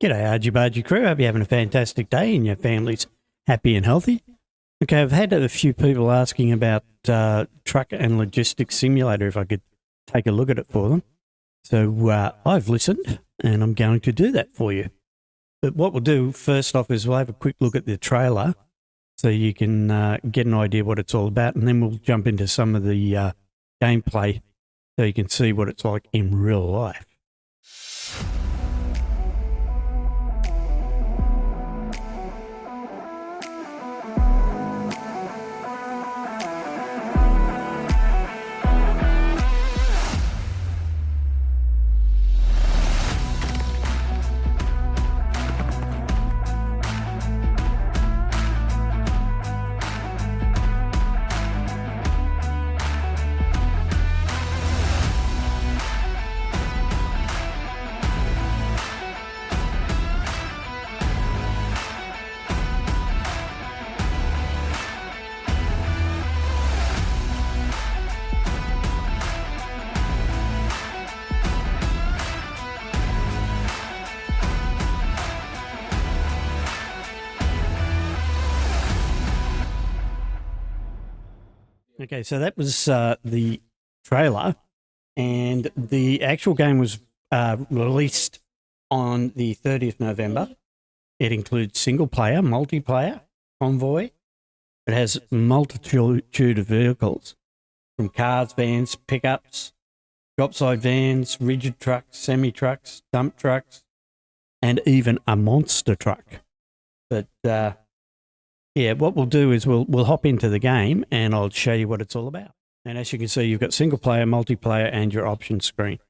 G'day, Argy Bargy crew. Hope you're having a fantastic day and your family's happy and healthy. Okay, I've had a few people asking about Truck and Logistics Simulator, if I could take a look at it for them. So I've listened and I'm going to do that for you. But what we'll do first off is we'll have a quick look at the trailer so you can get an idea what it's all about, and then we'll jump into some of the gameplay so you can see what it's like in real life. Okay, so that was the trailer, and the actual game was released on the 30th November. It includes single player, multiplayer, convoy. It has multitude of vehicles, from cars, vans, pickups, drop-side vans, rigid trucks, semi-trucks, dump trucks, and even a monster truck. But yeah, what we'll do is we'll hop into the game and I'll show you what it's all about. And as you can see, you've got single player, multiplayer, and your options screen.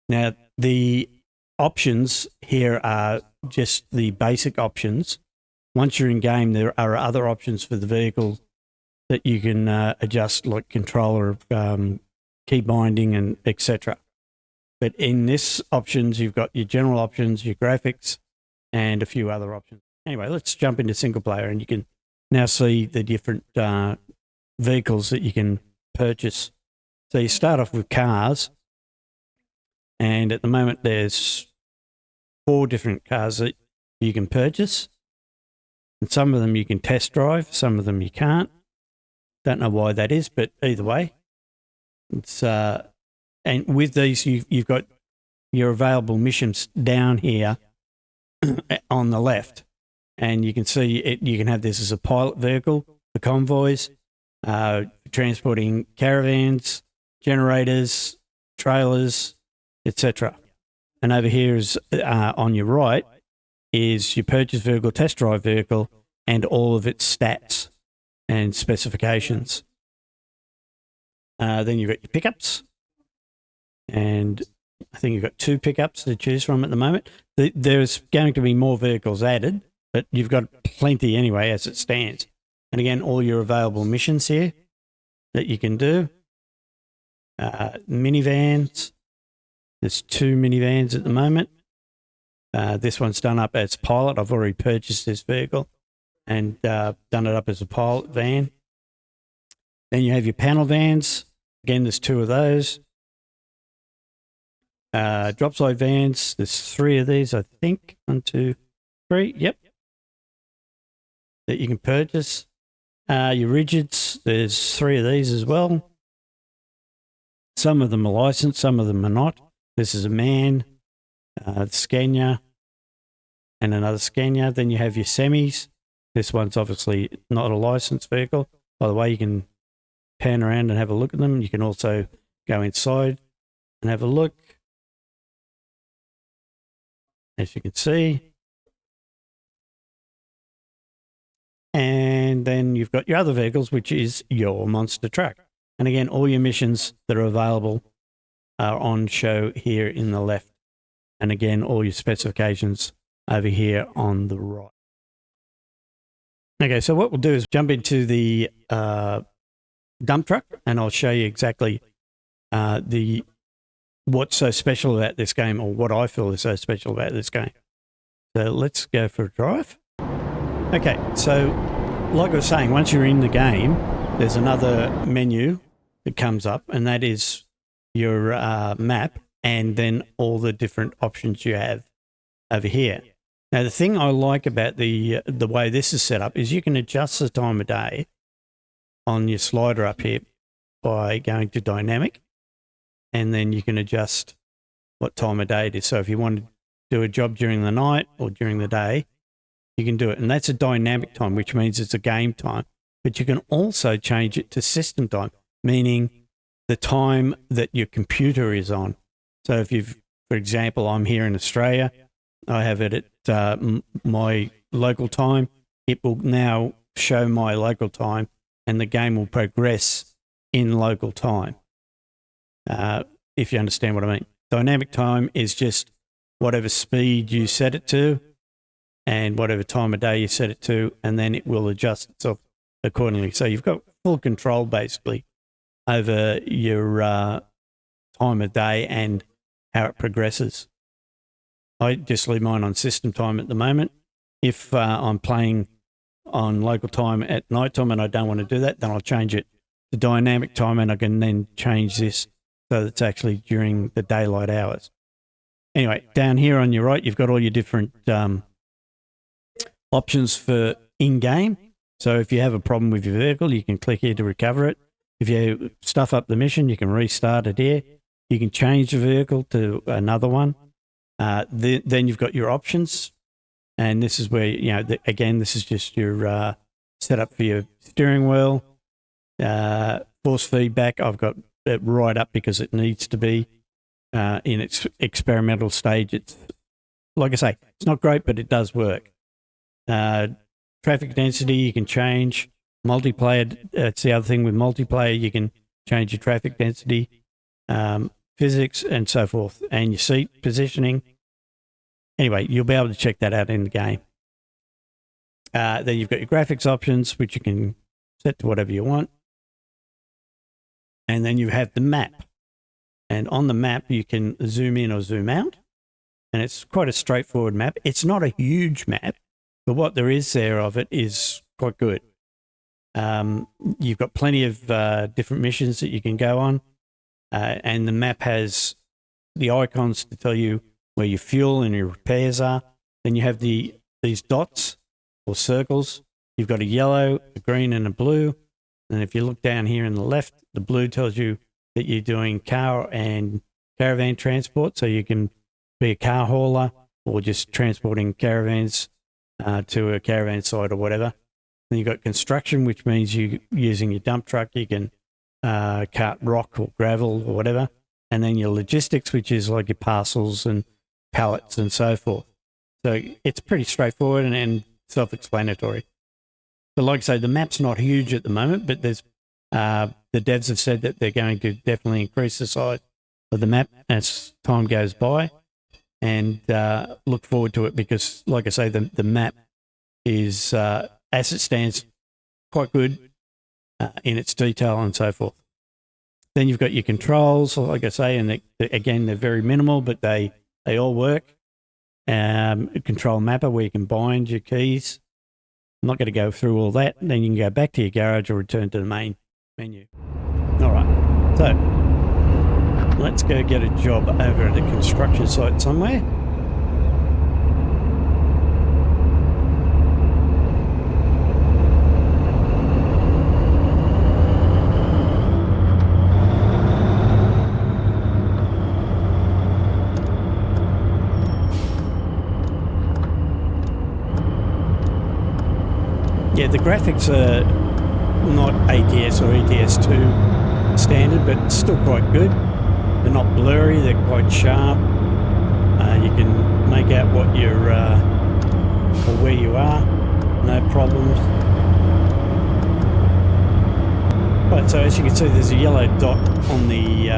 Now, the options here are just the basic options. Once you're in game, there are other options for the vehicle that you can adjust, like controller, key binding, and etc. But in this options, you've got your general options, your graphics, and a few other options. Anyway, let's jump into single player, and you can now see the different vehicles that you can purchase. So you start off with cars, and at the moment there's 4 different cars that you can purchase, and some of them you can test drive, some of them you can't. Don't know why that is, but either way, it's and with these you've got your available missions down here on the left. And you can see it. You can have this as a pilot vehicle for convoys, transporting caravans, generators, trailers, etc. And over here is on your right is your purchase vehicle, test drive vehicle, and all of its stats and specifications. Then you've got your pickups, and I think you've got 2 pickups to choose from at the moment. There's going to be more vehicles added, but you've got plenty anyway as it stands. And again, all your available missions here that you can do. Minivans. There's 2 minivans at the moment. This one's done up as pilot. I've already purchased this vehicle and done it up as a pilot van. Then you have your panel vans. Again, there's 2 of those. Drop side vans. There's 3 of these, I think. 1, 2, 3. Yep. That you can purchase. Your rigids, there's 3 of these as well. Some of them are licensed, some of them are not. This is a man, Scania, and another Scania. Then you have your semis. This one's obviously not a licensed vehicle. By the way, you can pan around and have a look at them. You can also go inside and have a look. As you can see. And then you've got your other vehicles, which is your monster truck. And again, all your missions that are available are on show here in the left. And again, all your specifications over here on the right. Okay, so what we'll do is jump into the dump truck, and I'll show you exactly what's so special about this game, or what I feel is so special about this game. So let's go for a drive. Okay, so like I was saying, once you're in the game, there's another menu that comes up, and that is your map, and then all the different options you have over here. Now, the thing I like about the way this is set up is you can adjust the time of day on your slider up here by going to dynamic, and then you can adjust what time of day it is. So if you want to do a job during the night or during the day, you can do it. And that's a dynamic time, which means it's a game time. But you can also change it to system time, meaning the time that your computer is on. So if you've, for example, I'm here in Australia, I have it at my local time. It will now show my local time, and the game will progress in local time, if you understand what I mean. Dynamic time is just whatever speed you set it to and whatever time of day you set it to, and then it will adjust itself accordingly. So you've got full control, basically, over your time of day and how it progresses. I just leave mine on system time at the moment. If I'm playing on local time at night time and I don't want to do that, then I'll change it to dynamic time, and I can then change this so that it's actually during the daylight hours. Anyway, down here on your right, you've got all your different options for in-game. So if you have a problem with your vehicle, you can click here to recover it. If you stuff up the mission, you can restart it here. You can change the vehicle to another one. Then you've got your options, and this is where, again, this is just your setup for your steering wheel. Force feedback, I've got it right up because it needs to be in its experimental stage. It's, like I say, it's not great, but it does work. Traffic density, you can change. Multiplayer, that's the other thing with multiplayer, you can change your traffic density. Physics and so forth, and your seat positioning. Anyway, you'll be able to check that out in the game. Then you've got your graphics options, which you can set to whatever you want. And then you have the map. And on the map, you can zoom in or zoom out. And it's quite a straightforward map. It's not a huge map, but what there is there of it is quite good. You've got plenty of different missions that you can go on. And the map has the icons to tell you where your fuel and your repairs are. Then you have these dots or circles. You've got a yellow, a green, and a blue. And if you look down here in the left, the blue tells you that you're doing car and caravan transport. So you can be a car hauler or just transporting caravans to a caravan site or whatever. Then you've got construction, which means you're using your dump truck. You can cart rock or gravel or whatever, and then your logistics, which is like your parcels and pallets and so forth. So it's pretty straightforward and self-explanatory. But like I say, the map's not huge at the moment, but there's the devs have said that they're going to definitely increase the size of the map as time goes by, and look forward to it because, like I say, the map is, as it stands, quite good in its detail and so forth. Then you've got your controls, like I say, and again, they're very minimal, but they all work. Control mapper where you can bind your keys. I'm not going to go through all that. Then you can go back to your garage or return to the main menu. All right, so let's go get a job over at a construction site somewhere. Yeah, the graphics are not ATS or ETS2 standard, but still quite good. They're not blurry, they're quite sharp. You can make out what you're, or where you are, no problems. Right, so as you can see, there's a yellow dot on the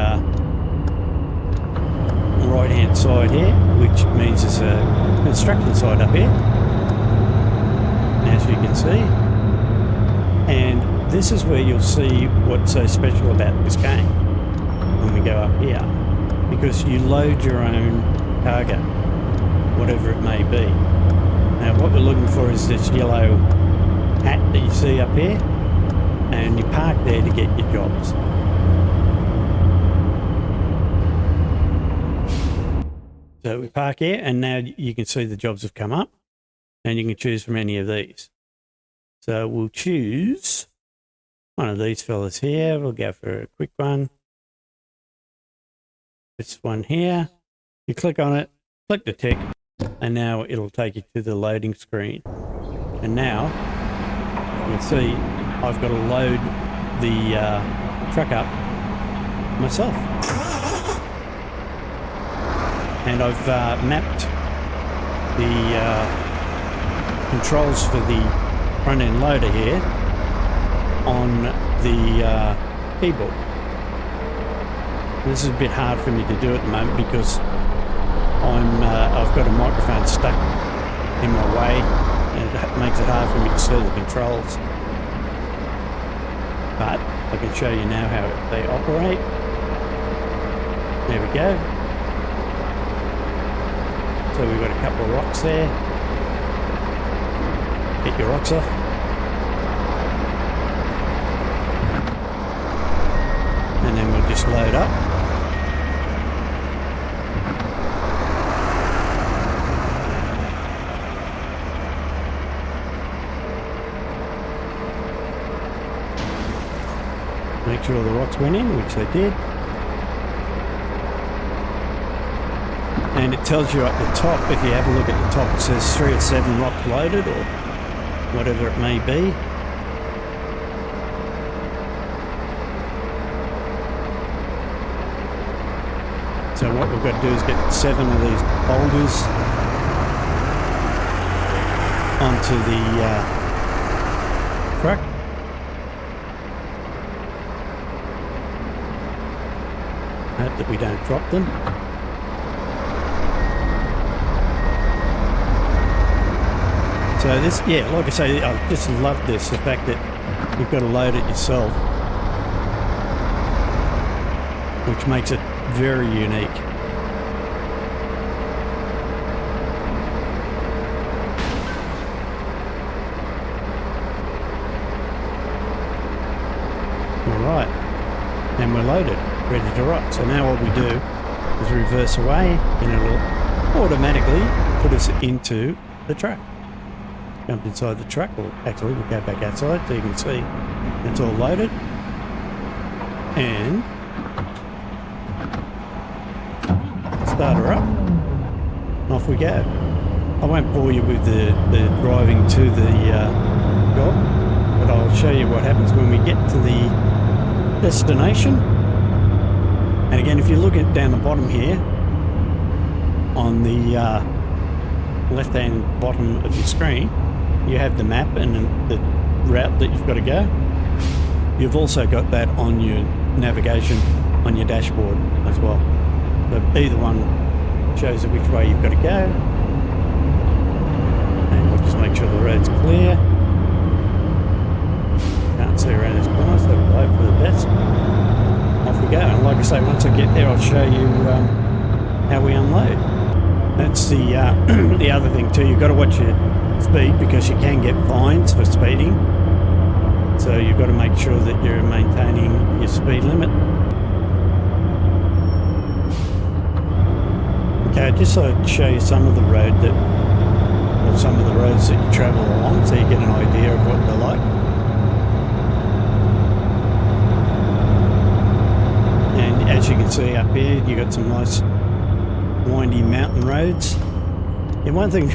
right-hand side here, which means there's a construction site up here, as you can see. And this is where you'll see what's so special about this game when we go up here, because you load your own cargo, whatever it may be. Now what we're looking for is this yellow hat that you see up here, and you park there to get your jobs. So we park here, and now you can see the jobs have come up. and you can choose from any of these. So we'll choose one of these fellas here. We'll go for a quick one. This one here. You click on it, click the tick, and now it'll take you to the loading screen. And now you can see I've got to load the truck up myself. And I've mapped the controls for the front end loader here on the keyboard. This is a bit hard for me to do at the moment because I've got a microphone stuck in my way and it makes it hard for me to see the controls. But I can show you now how they operate. There we go. So we've got a couple of rocks there. Get your rocks off. And then we'll just load up. Make sure the rocks went in, which they did. And it tells you at the top, if you have a look at the top, it says 3 or 7 rocks loaded or whatever it may be. So what we've got to do is get 7 of these boulders onto the truck. Hope that we don't drop them. So this, yeah, like I say, I just love this, the fact that you've got to load it yourself, which makes it very unique. Alright, and we're loaded, ready to rock. So now what we do is reverse away and it'll automatically put us into the truck. Jump inside the truck, or actually we'll go back outside so you can see it's all loaded. And start her up, and off we go. I won't bore you with the driving to the job, but I'll show you what happens when we get to the destination. And again, if you look at down the bottom here, on the left-hand bottom of your screen, you have the map and the route that you've got to go. You've also got that on your navigation on your dashboard as well. So either one shows you which way you've got to go. And we'll just make sure the road's clear. Can't see around this corner, so we'll hope for the best. Off we go. And like I say, once I get there, I'll show you how we unload. That's the the other thing too. You've got to watch your speed because you can get fines for speeding. So you've got to make sure that you're maintaining your speed limit. Okay, just so to show you some of the road or some of the roads that you travel along, so you get an idea of what they're like. And as you can see up here, you've got some nice windy mountain roads. And one thing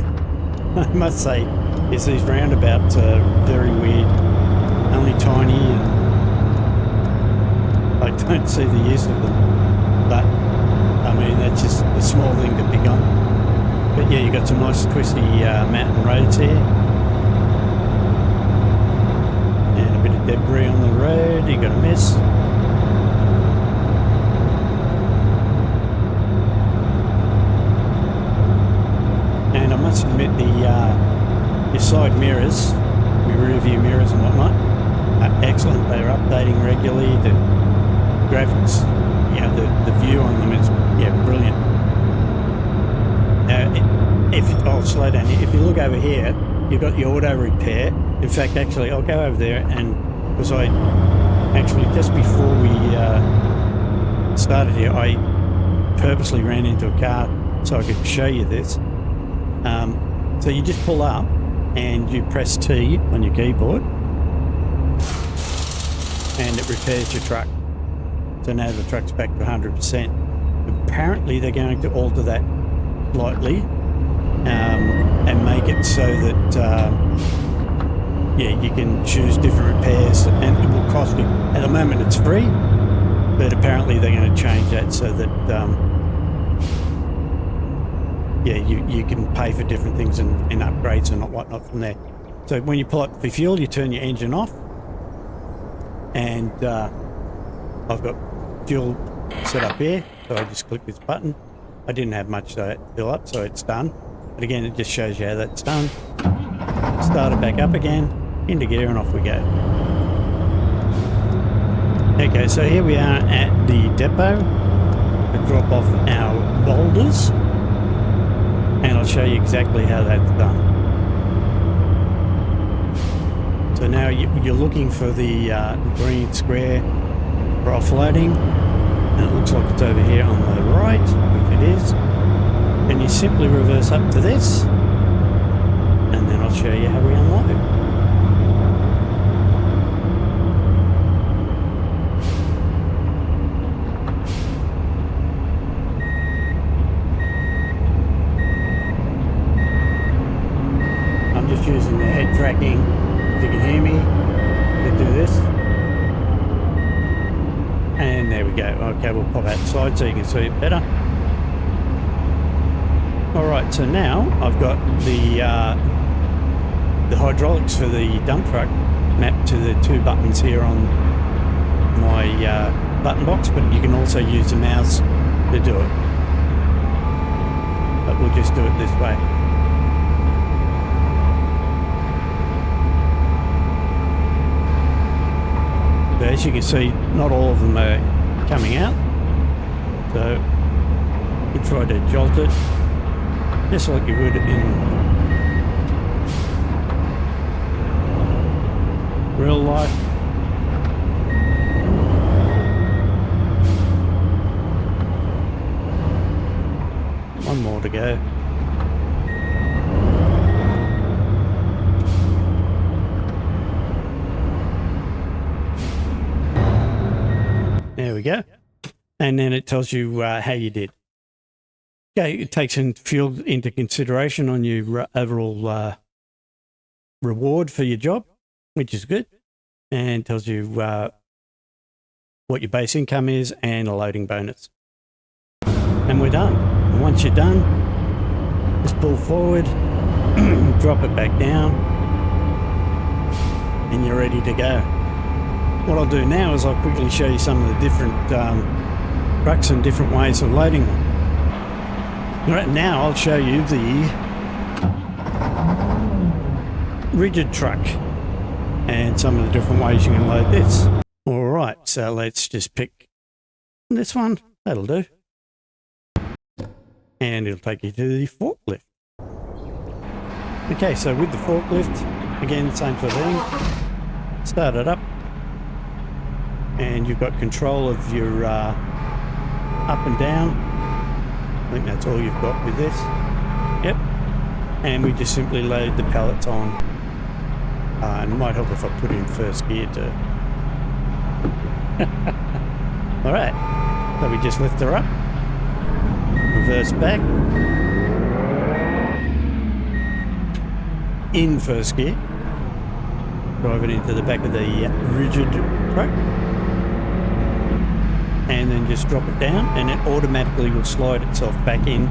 I must say is these roundabouts are very weird, only tiny, and I don't see the use of them. But I mean, that's just a small thing to pick on. But yeah, you got some nice twisty mountain roads here, and a bit of debris on the road. You got a mess. And I must admit, your side mirrors, your rear view mirrors and whatnot, are excellent. They are updating regularly. The graphics, you know, the view on them is, yeah, brilliant. Now, I'll slow down here. If you look over here, you've got the auto repair. In fact, actually, I'll go over there, and because I actually, just before we started here, I purposely ran into a car so I could show you this. So you just pull up, and you press T on your keyboard and it repairs your truck. So now the truck's back to 100%. Apparently they're going to alter that slightly and make it so that yeah, you can choose different repairs and it will cost you. At the moment it's free, but apparently they're going to change that so that yeah, you can pay for different things and upgrades and whatnot from there. So when you pull up for fuel, you turn your engine off, and I've got fuel set up here, so I just click this button. I didn't have much to fill up, so it's done. But again, it just shows you how that's done. Start it back up again, into gear, and off we go. Okay, so here we are at the depot to drop off our boulders, and I'll show you exactly how that's done. So now you're looking for the green square for offloading, and it looks like it's over here on the right, which it is. And you simply reverse up to this, and then I'll show you how we unload it. I'm just using the head tracking, if you can hear me, to do this. And there we go. Okay, we'll pop outside so you can see it better. Alright, so now I've got the hydraulics for the dump truck mapped to the two buttons here on my button box, but you can also use the mouse to do it. But we'll just do it this way. So as you can see, not all of them are coming out. So you try to jolt it, just like you would in real life. One more to go. There we go. And then it tells you how you did. Okay, it takes fuel into consideration on your overall reward for your job, which is good, and tells you what your base income is and a loading bonus. And we're done. And once you're done, just pull forward, drop it back down, and you're ready to go. What I'll do now is I'll quickly show you some of the different trucks and different ways of loading them. Right now I'll show you the rigid truck and some of the different ways you can load this. Alright, so let's just pick this one. That'll do. And it'll take you to the forklift. Okay, so with the forklift, again, same sort of thing. Start it up. And you've got control of your up and down. I think that's all you've got with this. Yep. And we just simply load the pallets on. And it might help if I put in first gear too. Alright. So we just lift her up. Reverse back. In first gear. Drive it into the back of the rigid truck. And then just drop it down, and it automatically will slide itself back in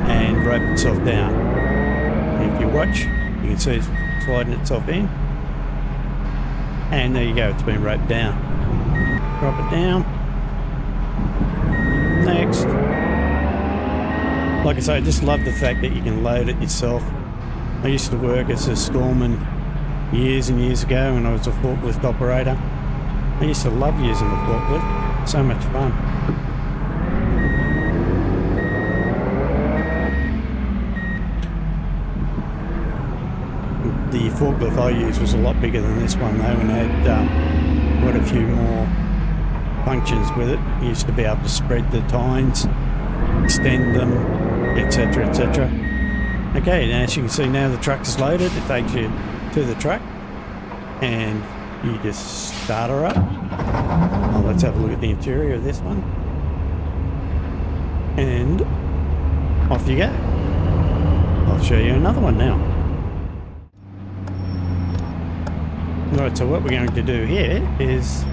and rope itself down. And if you watch, you can see it's sliding itself in. And there you go, it's been roped down. Drop it down. Next. Like I say, I just love the fact that you can load it yourself. I used to work as a storeman years and years ago when I was a forklift operator. I used to love using the forklift. So much fun. The forklift I used was a lot bigger than this one though, and had quite a few more functions with it. You used to be able to spread the tines, extend them, etc, etc. Okay, and as you can see now, the truck is loaded. It takes you to the truck, and you just start her up. Oh, let's have a look at the interior of this one. And off you go. I'll show you another one now. Right, so what we're going to do here is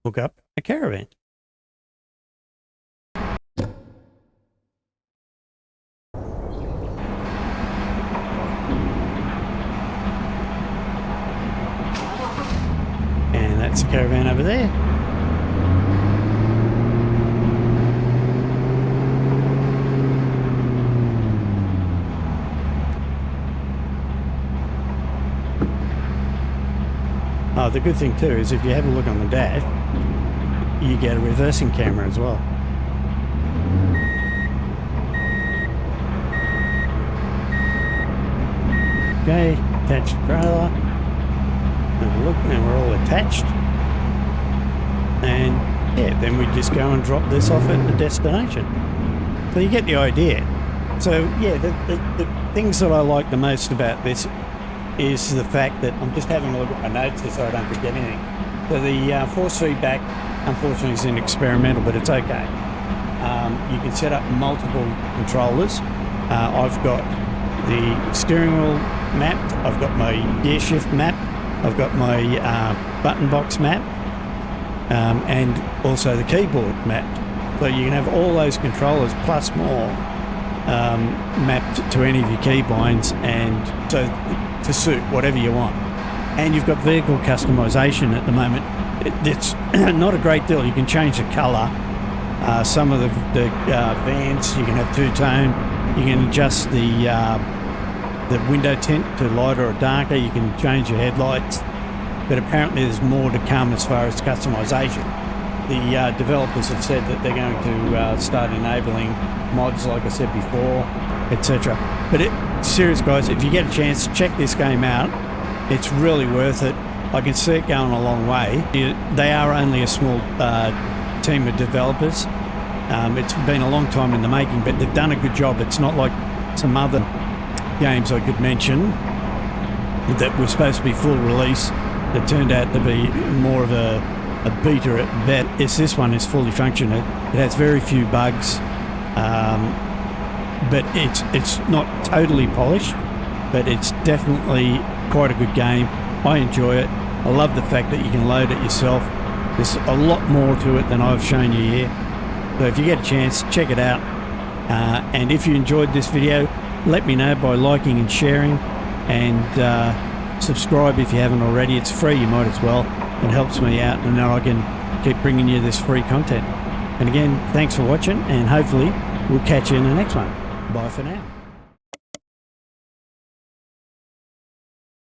hook up a Caravan. And that's the Caravan over there. Oh, the good thing too is if you have a look on the dash, you get a reversing camera as well. Okay, attached trailer. Have a look, now we're all attached. And yeah, then we just go and drop this off at the destination. So you get the idea. So yeah, the things that I like the most about this is the fact that I'm just having a look at my notes here so I don't forget anything. So the force feedback, unfortunately, is experimental, but it's okay. You can set up multiple controllers. I've got the steering wheel mapped, I've got my gear shift mapped, I've got my button box mapped, and also the keyboard mapped. So you can have all those controllers plus more mapped to any of your keybinds, and so to suit whatever you want. And you've got vehicle customization at the moment. It's not a great deal. You can change the colour. Some of the vans you can have two-tone. You can adjust the window tint to lighter or darker. You can change your headlights. But apparently there's more to come as far as customization. The developers have said that they're going to start enabling mods, like I said before, etc. But serious guys, if you get a chance, check this game out. It's really worth it. I can see it going a long way. They are only a small team of developers. It's been a long time in the making, but they've done a good job. It's not like some other games I could mention that were supposed to be full release that turned out to be more of a beta at best. This one is fully functional. It has very few bugs, but it's not totally polished, but it's definitely quite a good game. I enjoy it. I love the fact that you can load it yourself. There's a lot more to it than I've shown you here. So if you get a chance, check it out. And if you enjoyed this video, let me know by liking and sharing, and subscribe if you haven't already. It's free, you might as well. It helps me out, and then I can keep bringing you this free content. And again, thanks for watching, and hopefully we'll catch you in the next one. Bye for now.